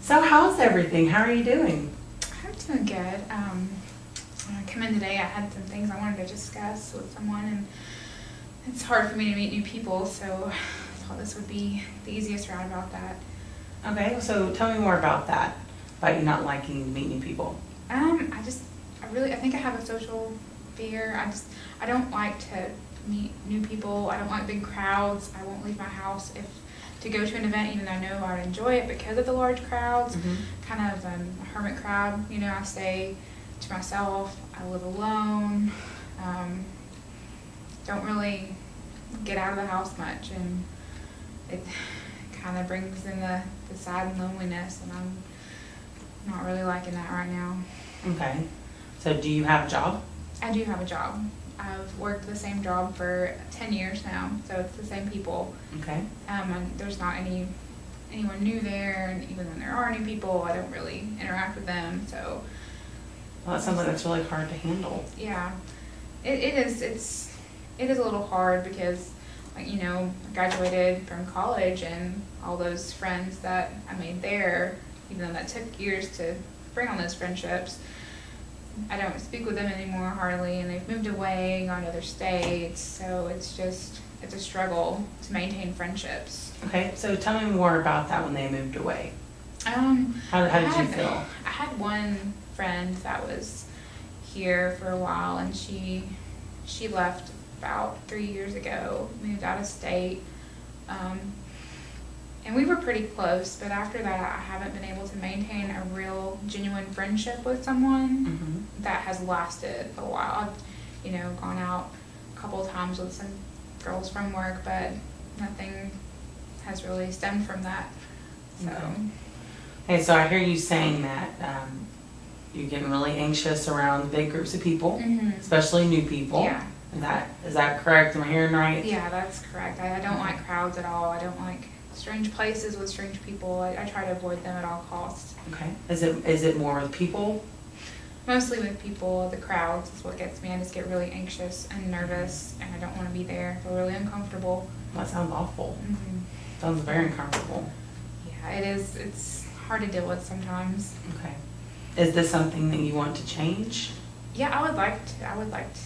So how's everything? How are you doing? I'm doing good. When I come in today, I had some things I wanted to discuss with someone, and it's hard for me to meet new people, so I thought this would be the easiest route about that. Okay, so tell me more about that, about you not liking to meet new people. I think I have a social fear. I don't like to meet new people. I don't like big crowds. I won't leave my house to go to an event, even though I know I would enjoy it because of the large crowds. Kind of a hermit crab, I stay to myself. I live alone. Don't really get out of the house much, and it kind of brings in the sad and loneliness, and I'm not really liking that right now. Okay, so do you have a job? I do have a job. I've worked the same job for 10 years now, so it's the same people. Okay. And there's not anyone new there, and even when there are new people, I don't really interact with them. So, Well, that sounds like that's really hard to handle. yeah, it is. It is a little hard because, I graduated from college, and all those friends that I made there, even though that took years to bring on those friendships, I don't speak with them anymore hardly, and they've moved away, gone to other states, so it's a struggle to maintain friendships. Okay, so tell me more about that when they moved away. How did you feel? I had one friend that was here for a while, and she left about 3 years ago, moved out of state, and we were pretty close, but after that I haven't been able to maintain a real genuine friendship with someone that has lasted a while. I've gone out a couple of times with some girls from work, but nothing has really stemmed from that. So Okay, so I hear you saying that you're getting really anxious around big groups of people, especially new people. Yeah. Is that correct? Am I hearing right? Yeah, that's correct. I don't like crowds at all. I don't like strange places with strange people. I try to avoid them at all costs. Okay. Is it more with people? Mostly with people. The crowds is what gets me. I just get really anxious and nervous, and I don't want to be there. I feel really uncomfortable. That sounds awful. Sounds very uncomfortable. Yeah, it is. It's hard to deal with sometimes. Okay. Is this something that you want to change? Yeah, I would like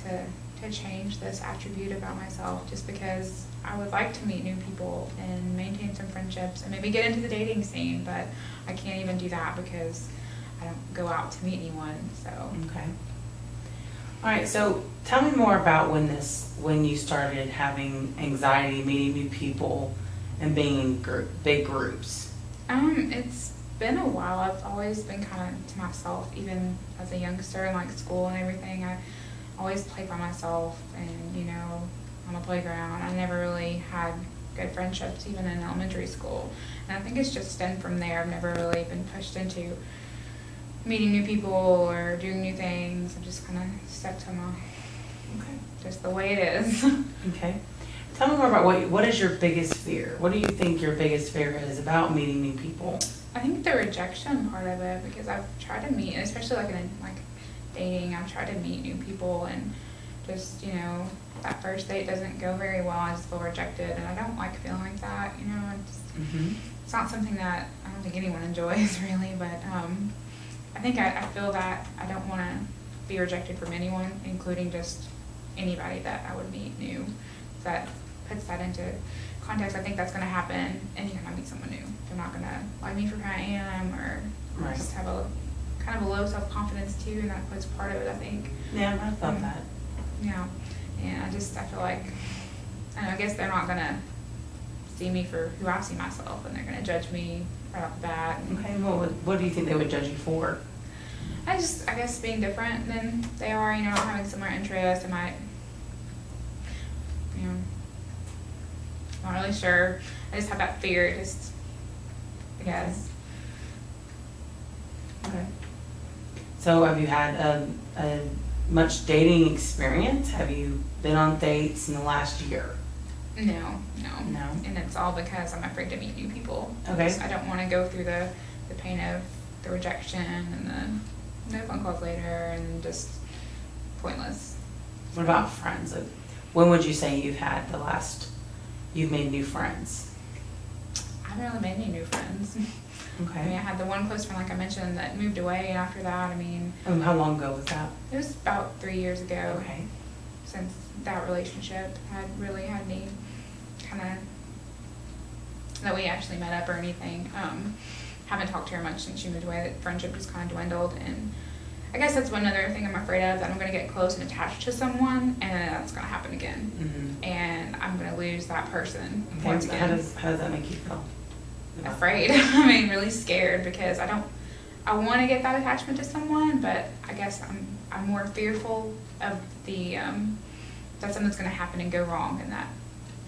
to change this attribute about myself, just because I would like to meet new people and maintain some friendships and maybe get into the dating scene, but I can't even do that because I don't go out to meet anyone. So Okay. All right, so tell me more about when you started having anxiety meeting new people and being in big groups. It's been a while. I've always been kind of to myself, even as a youngster in school and everything. I always played by myself, and on the playground. I never really had good friendships, even in elementary school. And I think it's just stemmed from there. I've never really been pushed into meeting new people or doing new things. I've just kind of stuck to just the way it is. Okay. Tell me more about what is your biggest fear? What do you think your biggest fear is about meeting new people? I think the rejection part of it, because I've tried to meet, especially in dating, I've tried to meet new people, and just that first date doesn't go very well. I just feel rejected, and I don't like feeling like that. It's not something that I don't think anyone enjoys really, but I think I feel that I don't want to be rejected from anyone, including just anybody that I would meet new. That puts that into context. I think that's going to happen anytime I meet someone new. They're not going to like me for who I am, or just have a kind of a low self-confidence too, and that's part of it, I think. Yeah, I thought that. Yeah, and I feel like, I guess they're not going to see me for who I see myself, and they're going to judge me right off the bat. Okay, well, what do you think they would judge you for? I guess being different than they are, not having similar interests. I might, not really sure. I just have that fear, I guess. Okay. So have you had a much dating experience? Have you been on dates in the last year? No. No? And it's all because I'm afraid to meet new people. Okay. I don't want to go through the pain of the rejection and the no phone calls later, and just pointless. What about friends? When would you say you've made new friends? I haven't really made any new friends. I mean, I Okay. had the one close friend, like I mentioned, that moved away, and after that, I mean, How long ago was that? it was about 3 years ago Okay. since that relationship had really had me kind of, that we actually met up or anything. Haven't talked to her much since she moved away. That friendship just kind of dwindled, and I guess that's one other thing I'm afraid of, that I'm going to get close and attached to someone, and that's going to happen again, Mm-hmm. and I'm going to lose that person Okay. once How again. does that make you feel? Afraid. I mean, really scared, because I want to get that attachment to someone, but I guess I'm more fearful of the that something's going to happen and go wrong, and that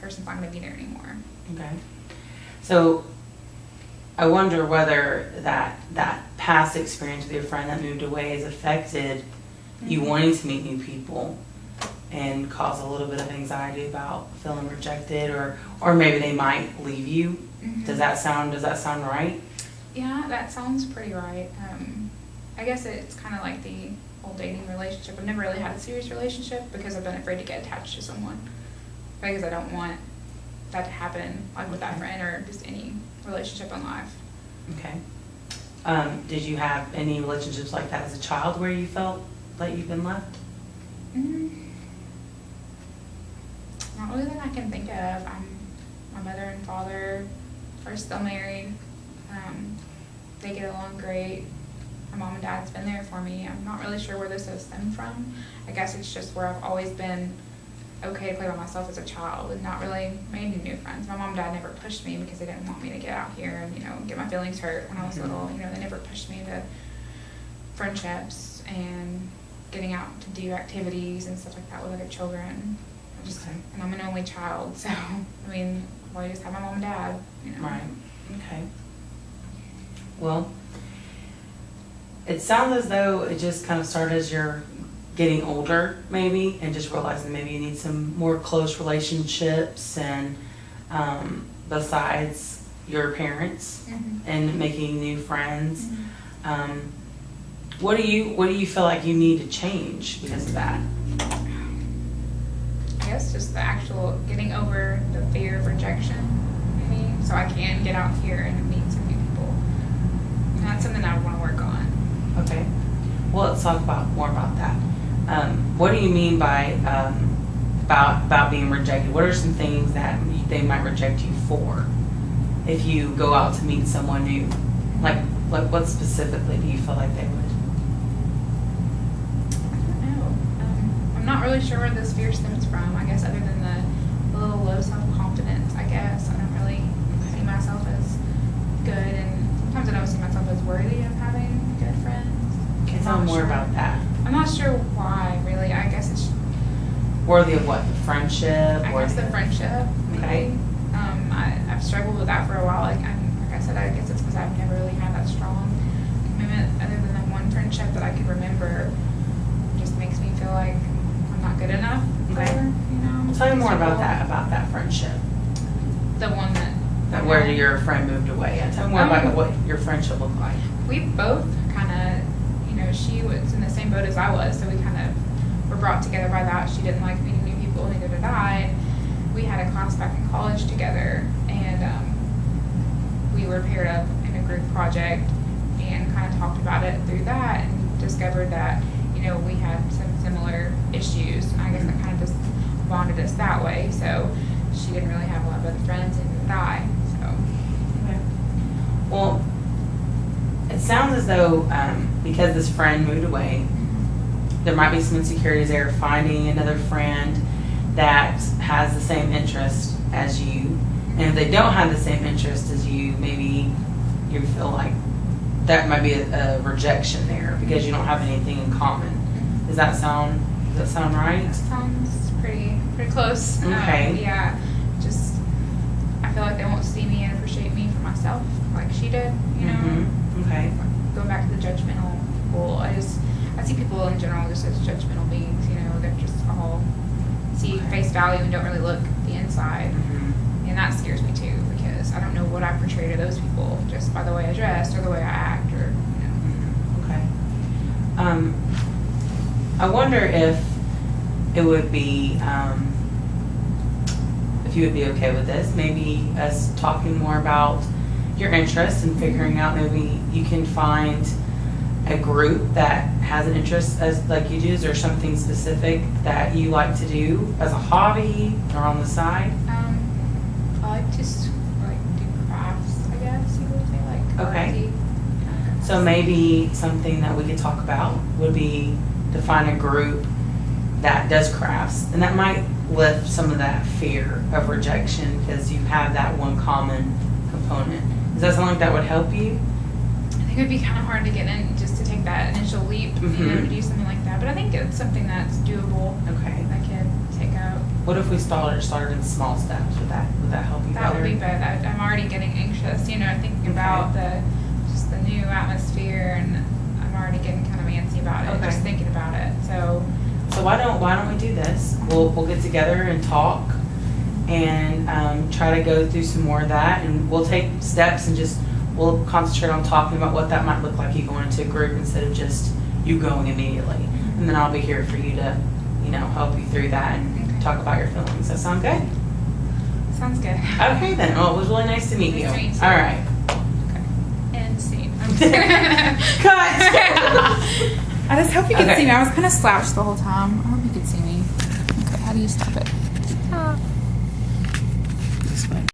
person's not going to be there anymore. Okay. So I wonder whether that past experience with your friend that moved away has affected you Mhm. wanting to meet new people and cause a little bit of anxiety about feeling rejected, or maybe they might leave you. Mhm. Does that sound right? Yeah, that sounds pretty right. I guess it's kind of like the whole dating relationship. I've never really had a serious relationship because I've been afraid to get attached to someone, because I don't want that to happen, like with that Okay. friend or just any relationship in life. Okay. Did you have any relationships like that as a child where you felt like you've been left? Not really that I can think of. My mother and father are still married. They get along great. My mom and dad's been there for me. I'm not really sure where this has stemmed from. I guess it's just where I've always been okay to play by myself as a child and not really made any new friends. My mom and dad never pushed me because they didn't want me to get out here and, get my feelings hurt when I was little. They never pushed me to friendships and getting out to do activities and stuff like that with other children. Okay. And I'm an only child, so, I just have my mom and dad, Right. Okay. Well, it sounds as though it just kind of started as you're getting older, maybe, and just realizing maybe you need some more close relationships, and besides your parents, and making new friends. What do you feel like you need to change because of that? I guess just the actual getting over the fear of rejection, maybe, so I can get out here and meet some new people. And that's something I want to work on. Okay. Well, let's talk more about that. What do you mean by about being rejected? What are some things that they might reject you for if you go out to meet someone new? Like what specifically do you feel like they would? I don't know. I'm not really sure where this fear stems from. I guess other than the little low self-confidence, I guess. I don't really see myself as good, and sometimes I don't see myself as worthy of having good friends. Can you I'm tell not me more sure. about that? I'm not sure why, really. I guess it's Worthy of what? The friendship? I or guess the friendship, maybe. Okay. I've struggled with that for a while. Like I said, I guess it's because I've never really had that strong commitment, other than that one friendship that I could remember. Just makes me feel like I'm not good enough for, Okay. Well, tell me more about that friendship. The one that Where your friend moved away. Yeah, tell me more about what your friendship looked like. we both kind of, she was in the same boat as I was, so we kind of were brought together by that. She didn't like meeting new people, neither did I. We had a class back in college together, and we were paired up in a group project and kind of talked about it through that, and discovered that, we had some similar issues. And I guess that kind of just bonded us that way. So she didn't really have a lot of other friends, and neither did I. So. Okay. Well, it sounds as though because this friend moved away, there might be some insecurities there, finding another friend that has the same interest as you. And if they don't have the same interest as you, maybe you feel like that might be a rejection there because you don't have anything in common. Does that sound right? That sounds pretty close. Okay. Yeah, just I feel like they won't see me and appreciate me for myself like she did. Mm-hmm. Okay. Going back to the judgmental people, I see people in general just as judgmental beings. They're just all see face value and don't really look the inside, Mm-hmm. and that scares me too, because I don't know what I portray to those people just by the way I dress or the way I act, or Okay. I wonder if it would be, if you would be okay with this, maybe us talking more about your interests and figuring out maybe you can find a group that has an interest as like you do. Is there something specific that you like to do as a hobby or on the side? I like to do crafts, I guess you would say, like Okay. artsy. So maybe something that we could talk about would be to find a group that does crafts, and that might lift some of that fear of rejection because you have that one common component. Is that something that would help you? I think it would be kind of hard to get in, just to take that initial leap, you know, to do something like that. But I think it's something that's doable. Okay. I could take out. What if we started in small steps? Would that help you That better? would be better. I'm already getting anxious, you know, thinking about just the new atmosphere, and I'm already getting kind of antsy about it, Okay. just thinking about it. So why don't we do this? We'll get together and talk and try to go through some more of that, and we'll take steps and we'll concentrate on talking about what that might look like you going into a group instead of just you going immediately. And then I'll be here for you to, help you through that and talk about your feelings. That sound good? sounds good. Okay then. Well, it was really nice to meet you. Nice to meet you. All right. Okay. And scene. Cut. I just hope you could Okay. see me. I was kind of slouched the whole time. I hope you could see me. Okay, how do you stop it?